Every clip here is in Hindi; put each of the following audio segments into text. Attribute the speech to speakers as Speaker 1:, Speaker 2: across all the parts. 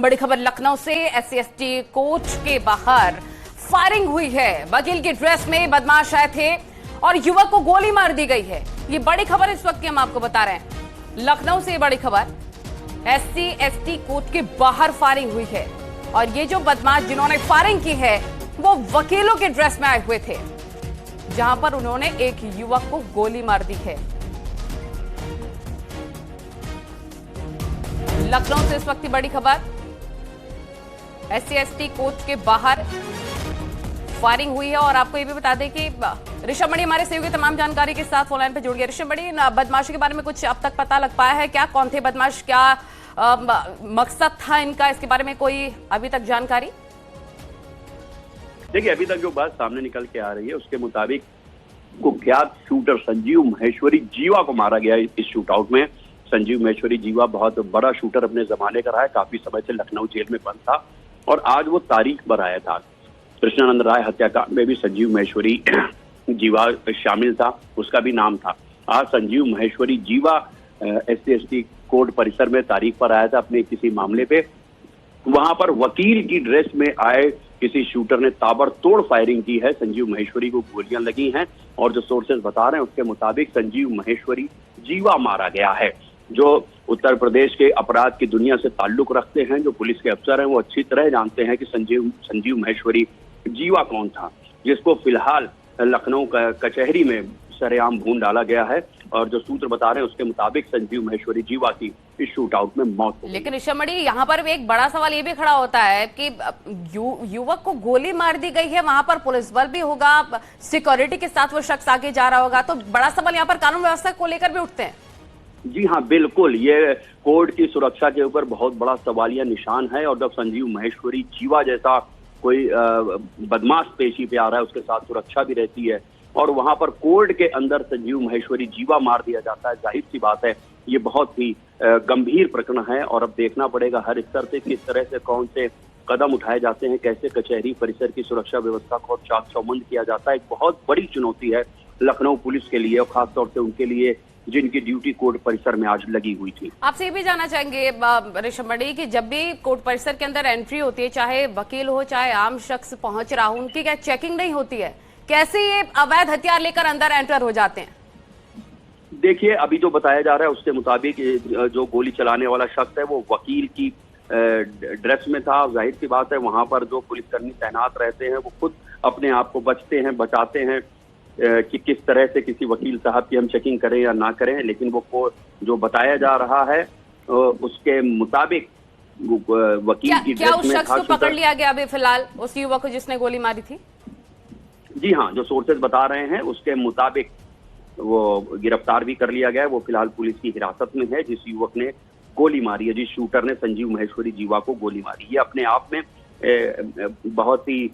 Speaker 1: बड़ी खबर लखनऊ से SC/ST कोच के बाहर फायरिंग हुई है। वकील की ड्रेस में बदमाश आए थे और युवक को गोली मार दी गई है। ये बड़ी खबर इस वक्त की हम आपको बता रहे हैं। लखनऊ से बड़ी खबर, SC/ST कोच के बाहर फायरिंग हुई है और ये जो बदमाश जिन्होंने फायरिंग की है वो वकीलों के ड्रेस में आए हुए थे, जहां पर उन्होंने एक युवक को गोली मार दी है। लखनऊ से इस वक्त की बड़ी खबर, SC/ST कोच के बाहर फायरिंग हुई है। और आपको ये भी बता दें कि ऋषभ मणि हमारे सहयोगी तमाम जानकारी के साथ फोनलाइन पे जुड़ गए। ऋषभ मणि, बदमाशों के बारे में कुछ अब तक पता लग पाया है क्या? कौन थे बदमाश, क्या मकसद था इनका, इसके बारे में कोई अभी तक जानकारी?
Speaker 2: देखिए, अभी तक जो बात सामने निकल के आ रही है उसके मुताबिक कुख्यात शूटर संजीव महेश्वरी जीवा को मारा गया। इस शूटआउट में संजीव महेश्वरी जीवा बहुत बड़ा शूटर अपने जमाने का रहा है, काफी समय से लखनऊ जेल में बंद था और आज वो तारीख पर आया था। कृष्णानंद राय हत्याकांड में भी संजीव महेश्वरी जीवा शामिल था, उसका भी नाम था। आज संजीव महेश्वरी जीवा SC/ST कोर्ट परिसर में तारीख पर आया था अपने किसी मामले पे। वहां पर वकील की ड्रेस में आए किसी शूटर ने ताबड़तोड़ फायरिंग की है। संजीव महेश्वरी को गोलियां लगी हैं और जो सोर्सेज बता रहे हैं उसके मुताबिक संजीव महेश्वरी जीवा मारा गया है। जो उत्तर प्रदेश के अपराध की दुनिया से ताल्लुक रखते हैं, जो पुलिस के अफसर हैं, वो अच्छी तरह जानते हैं कि संजीव महेश्वरी जीवा कौन था, जिसको फिलहाल लखनऊ कचहरी में सरेआम भून डाला गया है। और जो सूत्र बता रहे हैं उसके मुताबिक संजीव महेश्वरी जीवा की इस शूटआउट में मौत हो गई।
Speaker 1: लेकिन ऋषभ मणि, यहाँ पर एक बड़ा सवाल ये भी खड़ा होता है कि युवक को गोली मार दी गई है, वहां पर पुलिस बल भी होगा, सिक्योरिटी के साथ वो शख्स आगे जा रहा होगा, तो बड़ा सवाल यहाँ पर कानून व्यवस्था को लेकर भी उठते हैं।
Speaker 2: जी हाँ, बिल्कुल, ये कोर्ट की सुरक्षा के ऊपर बहुत बड़ा सवालिया निशान है। और जब संजीव महेश्वरी जीवा जैसा कोई बदमाश पेशी पे आ रहा है, उसके साथ सुरक्षा भी रहती है और वहां पर कोर्ट के अंदर संजीव महेश्वरी जीवा मार दिया जाता है, जाहिर सी बात है ये बहुत ही गंभीर प्रकरण है। और अब देखना पड़ेगा हर स्तर से किस तरह से कौन से कदम उठाए जाते हैं, कैसे कचहरी परिसर की सुरक्षा व्यवस्था को चाक चौबंद किया जाता है। एक बहुत बड़ी चुनौती है लखनऊ पुलिस के लिए और खासतौर से उनके लिए जिनकी ड्यूटी कोर्ट परिसर में आज लगी हुई थी।
Speaker 1: आपसे ये भी जानना चाहेंगे ऋषभ मणि कि जब भी कोर्ट परिसर के अंदर एंट्री होती है, चाहे वकील हो चाहे आम शख्स पहुंच रहा हो, उनकी क्या चेकिंग नहीं होती है? कैसे ये अवैध हथियार लेकर अंदर एंटर हो जाते हैं?
Speaker 2: देखिए, अभी जो बताया जा रहा है उसके मुताबिक जो गोली चलाने वाला शख्स है वो वकील की ड्रेस में था। जाहिर सी बात है वहां पर जो पुलिसकर्मी तैनात रहते हैं वो खुद अपने आप को बचाते हैं कि किस तरह से किसी वकील साहब की हम चेकिंग करें या ना करें। लेकिन वो जो बताया जा रहा है उसके मुताबिक वकील की
Speaker 1: क्या
Speaker 2: ड्रेस
Speaker 1: उस
Speaker 2: में
Speaker 1: शख्स को पकड़ लिया गया अभी फिलहाल, उस युवक को जिसने गोली मारी थी?
Speaker 2: जी हाँ, जो सोर्सेज बता रहे हैं उसके मुताबिक वो गिरफ्तार भी कर लिया गया है। वो फिलहाल पुलिस की हिरासत में है जिस युवक ने गोली मारी है, जिस शूटर ने संजीव महेश्वरी जीवा को गोली मारी। ये अपने आप में बहुत ही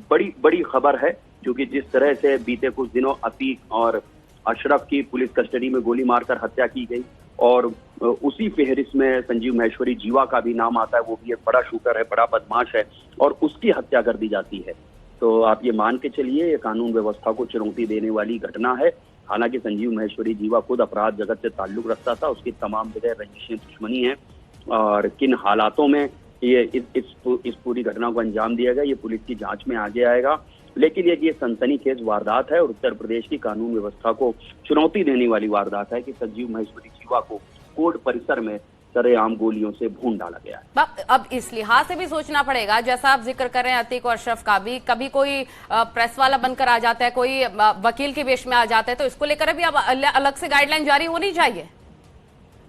Speaker 2: बड़ी खबर है, क्योंकि जिस तरह से बीते कुछ दिनों अतीक और अशरफ की पुलिस कस्टडी में गोली मारकर हत्या की गई और उसी फेहरिस्त में संजीव महेश्वरी जीवा का भी नाम आता है। वो भी एक बड़ा शूटर है, बड़ा बदमाश है और उसकी हत्या कर दी जाती है। तो आप ये मान के चलिए ये कानून व्यवस्था को चुनौती देने वाली घटना है। हालांकि संजीव महेश्वरी जीवा खुद अपराध जगत से ताल्लुक रखता था, उसकी तमाम जगह रंजिशें दुश्मनी है और किन हालातों में ये इस पूरी घटना को अंजाम दिया गया ये पुलिस की जांच में आगे आएगा। लेकिन ये सनसनीखेज वारदात है और उत्तर प्रदेश की कानून व्यवस्था को चुनौती देने वाली वारदात है कि संजीव महेश्वरी जीवा को कोर्ट परिसर में सरेआम गोलियों से भून डाला गया है।
Speaker 1: अब इस लिहाज से भी सोचना पड़ेगा, जैसा आप जिक्र कर रहे हैं अतीक और अशरफ का भी, कभी कोई प्रेस वाला बनकर आ जाता है, कोई वकील के वेश में आ जाता है, तो इसको लेकर भी अब अलग से गाइडलाइन जारी होनी चाहिए।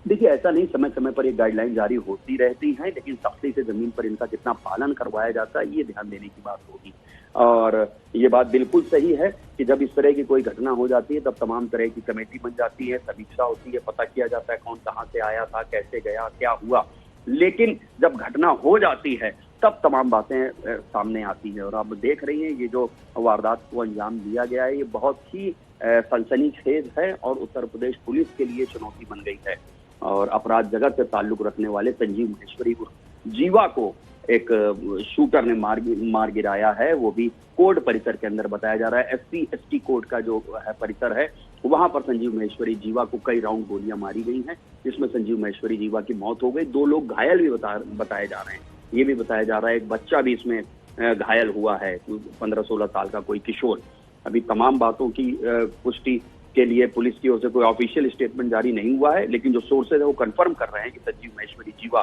Speaker 2: देखिए, ऐसा नहीं, समय समय पर ये गाइडलाइन जारी होती रहती है, लेकिन सख्ती से जमीन पर इनका कितना पालन करवाया जाता है ये ध्यान देने की बात होगी। और ये बात बिल्कुल सही है कि जब इस तरह की कोई घटना हो जाती है तब तमाम तरह की कमेटी बन जाती है, समीक्षा होती है, पता किया जाता है कौन कहाँ से आया था, कैसे गया, क्या हुआ। लेकिन जब घटना हो जाती है तब तमाम बातें सामने आती है। और आप देख रही हैं ये जो वारदात को अंजाम दिया गया है ये बहुत ही सनसनीखेज है और उत्तर प्रदेश पुलिस के लिए चुनौती बन गई है। और अपराध जगत से ताल्लुक रखने वाले संजीव महेश्वरी जीवा को एक शूटर ने मार गिराया है, वो भी कोर्ट परिसर के अंदर बताया जा रहा है। SC/ST कोर्ट का जो है परिसर है वहां पर संजीव महेश्वरी जीवा को कई राउंड गोलियां मारी गई हैं, जिसमें संजीव महेश्वरी जीवा की मौत हो गई, 2 लोग घायल भी बताए जा रहे हैं। ये भी बताया जा रहा है एक बच्चा भी इसमें घायल हुआ है, 15-16 साल का कोई किशोर। अभी तमाम बातों की पुष्टि के लिए पुलिस की ओर से कोई ऑफिशियल स्टेटमेंट जारी नहीं हुआ है, लेकिन जो सोर्सेज है वो कंफर्म कर रहे हैं कि संजीव महेश्वरी जीवा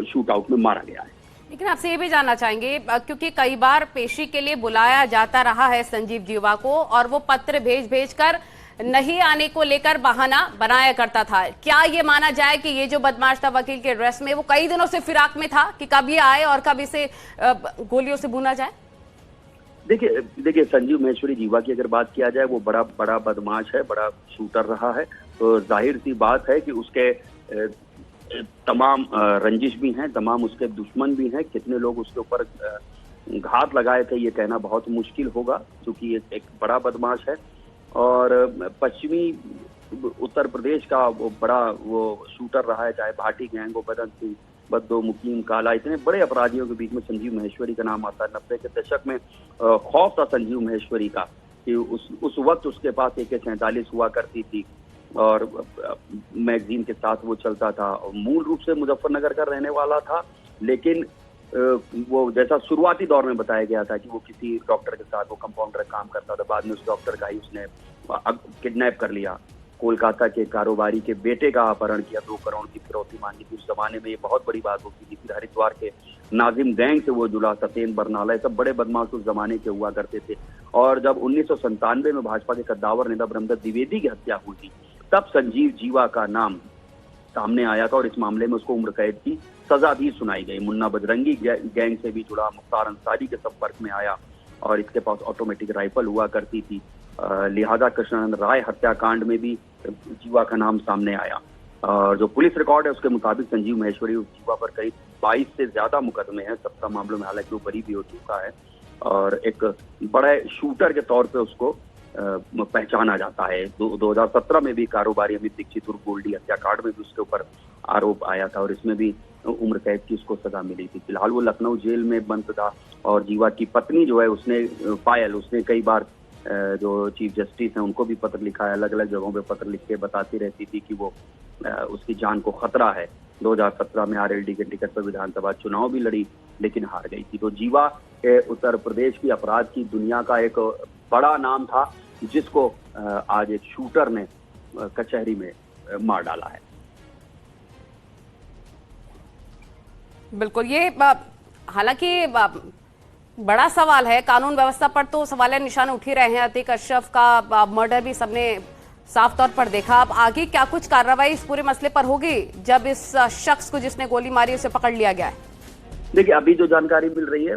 Speaker 2: शूट आउट में मारा गया है।
Speaker 1: लेकिन आपसे ये भी जानना चाहेंगे, क्योंकि कई बार पेशी के लिए बुलाया जाता रहा है संजीव जीवा को, और वो पत्र भेज कर नहीं आने को लेकर बहाना बनाया करता था। क्या ये माना जाए कि ये जो बदमाश था वकील के ड्रेस में, वो कई दिनों से फिराक में था कि कब ये आए और कब इसे गोलियों से भूना जाए?
Speaker 2: देखिए संजीव महेश्वरी जीवा की अगर बात किया जाए, वो बड़ा बदमाश है, बड़ा शूटर रहा है। तो जाहिर सी बात है कि उसके तमाम रंजिश भी हैं, तमाम उसके दुश्मन भी हैं। कितने लोग उसके ऊपर घात लगाए थे ये कहना बहुत मुश्किल होगा, क्योंकि ये एक बड़ा बदमाश है और पश्चिमी उत्तर प्रदेश का वो बड़ा शूटर रहा है। चाहे भाटी गैंग हो, बदन सिंह, बद्दो, मुकीम, काला, इतने बड़े अपराधियों के बीच में संजीव महेश्वरी का नाम आता है। 90 के दशक में खौफ था संजीव महेश्वरी का कि उस वक्त उसके पास AK-47 हुआ करती थी और मैगजीन के साथ वो चलता था। मूल रूप से मुजफ्फरनगर का रहने वाला था, लेकिन वो जैसा शुरुआती दौर में बताया गया था कि वो किसी डॉक्टर के साथ वो कंपाउंडर काम करता था। बाद में उस डॉक्टर का ही उसने किडनैप कर लिया। कोलकाता के कारोबारी के बेटे का अपहरण किया, 2 करोड़ की फिरौती मांगी थी। उस जमाने में ये बहुत बड़ी बात होती थी। फिर हरिद्वार के नाजिम गैंग से वो जुड़ा, सतेन बरनाला, सब बड़े बदमाश उस जमाने के हुआ करते थे। और जब 1997 में भाजपा के कद्दावर नेता ब्रह्मदत्त द्विवेदी की हत्या हुई थी, तब संजीव जीवा का नाम सामने आया था और इस मामले में उसको उम्र कैद की सजा भी सुनाई गई। मुन्ना बजरंगी गैंग से भी जुड़ा, मुख्तार अंसारी के संपर्क में आया और इसके पास ऑटोमेटिक राइफल हुआ करती थी। लिहाजा कृष्णानंद राय हत्याकांड में भी जीवा का नाम सामने आया। और जो पुलिस रिकॉर्ड है उसके मुताबिक संजीव महेश्वरी जीवा पर करीब 22 से ज्यादा मुकदमे हैं। 17 मामलों में हालांकि वो बरी भी हो चुका है और एक बड़े शूटर के तौर पे उसको पहचाना जाता है। 2017 में भी कारोबारी अमित दीक्षित और गोल्डी हत्याकांड में भी उसके ऊपर आरोप आया था और इसमें भी उम्र कैद की उसको सजा मिली थी। फिलहाल वो लखनऊ जेल में बंद था और जीवा की पत्नी जो है उसने कई बार जो चीफ जस्टिस हैं उनको भी पत्र लिखा है। अलग अलग जगहों पे पत्र लिख के बताती रहती थी कि वो उसकी जान को खतरा है। 2017 में RLD के टिकट पर विधानसभा चुनाव भी लड़ी, लेकिन हार गई थी। तो जीवा उत्तर प्रदेश की अपराध की दुनिया का एक बड़ा नाम था, जिसको आज एक शूटर ने कचहरी में मार डाला है।
Speaker 1: बिल्कुल, ये हालांकि बड़ा सवाल है। कानून व्यवस्था पर तो सवाल निशान उठ ही रहे हैं। अतीक अशरफ का मर्डर भी सबने साफ तौर पर देखा। अब आगे क्या कुछ कार्रवाई इस पूरे मसले पर होगी जब इस शख्स को जिसने गोली मारी उसे पकड़ लिया गया है?
Speaker 2: देखिए, अभी जो जानकारी मिल रही है